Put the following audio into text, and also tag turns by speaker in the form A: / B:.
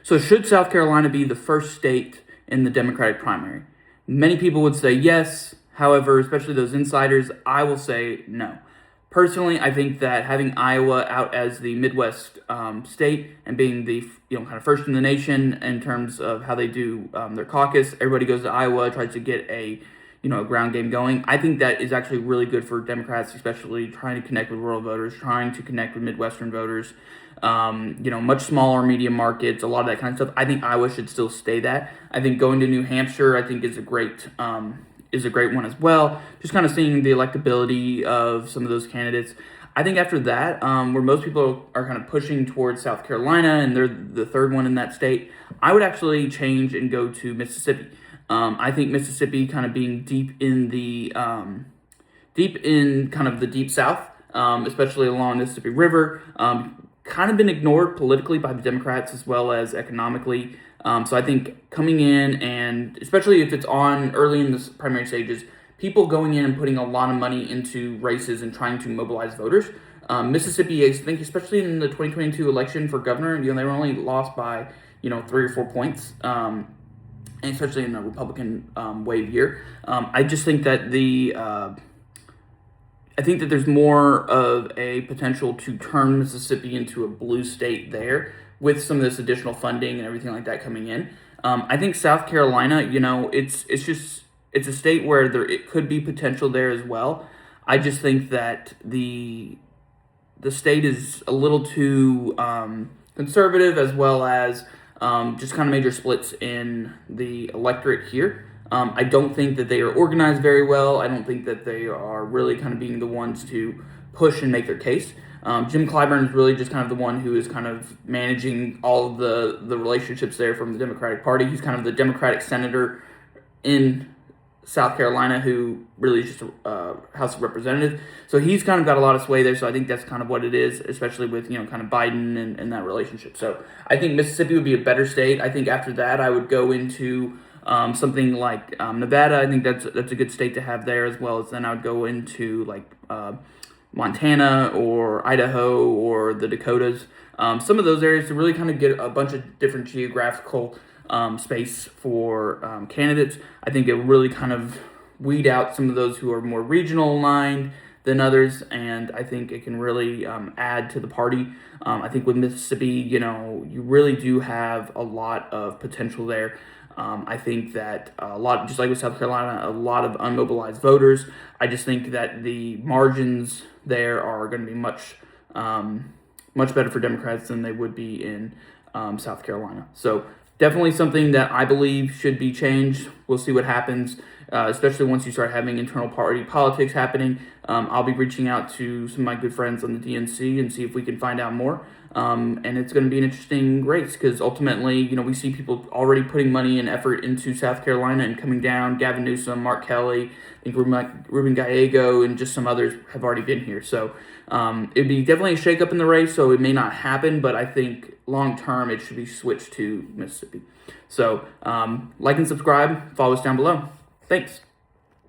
A: So should South Carolina be the first state in the Democratic primary? Many people would say yes. However, especially those insiders, I will say no. Personally, I think that having Iowa out as the Midwest state and being the kind of first in the nation in terms of how they do their caucus, everybody goes to Iowa, tries to get a ground game going. I think that is actually really good for Democrats, especially trying to connect with rural voters, trying to connect with Midwestern voters. Much smaller media markets, a lot of that kind of stuff. I think Iowa should still stay that. I think going to New Hampshire, I think is a great one as well. Just kind of seeing the electability of some of those candidates. I think after that, where most people are kind of pushing towards South Carolina, and they're the third one in that state, I would actually change and go to Mississippi. I think Mississippi, kind of being deep in kind of the deep South, especially along the Mississippi River, kind of been ignored politically by the Democrats as well as economically. So I think coming in, and especially if it's on early in the primary stages, people going in and putting a lot of money into races and trying to mobilize voters. Mississippi, I think, especially in the 2022 election for governor, they were only lost by 3 or 4 points. And especially in a Republican wave year. I just think that I think that there's more of a potential to turn Mississippi into a blue state there with some of this additional funding and everything like that coming in. I think South Carolina, it's a state where it could be potential there as well. I just think that the state is a little too conservative, as well as just kind of major splits in the electorate here. I don't think that they are organized very well. I don't think that they are really kind of being the ones to push and make their case. Jim Clyburn is really just kind of the one who is kind of managing all of the relationships there from the Democratic Party. He's kind of the Democratic senator in South Carolina who really is just a House of Representatives. So he's kind of got a lot of sway there. So I think that's kind of what it is, especially with, kind of Biden and that relationship. So I think Mississippi would be a better state. I think after that, I would go into something like Nevada. I think that's a good state to have there, as well as then I would go into like Montana or Idaho or the Dakotas. Some of those areas to really kind of get a bunch of different geographical space for candidates. I think it really kind of weed out some of those who are more regional aligned than others, and I think it can really add to the party. I think with Mississippi, you really do have a lot of potential there. I think that a lot, just like with South Carolina, a lot of unmobilized voters. I just think that the margins there are going to be much better for Democrats than they would be in South Carolina. So definitely something that I believe should be changed. We'll see what happens, especially once you start having internal party politics happening. I'll be reaching out to some of my good friends on the DNC and see if we can find out more. And it's going to be an interesting race because ultimately, we see people already putting money and effort into South Carolina and coming down. Gavin Newsom, Mark Kelly, I think Ruben Gallego, and just some others have already been here. So it'd be definitely a shakeup in the race, so it may not happen, but I think long term it should be switched to Mississippi. So like and subscribe, follow us down below. Thanks.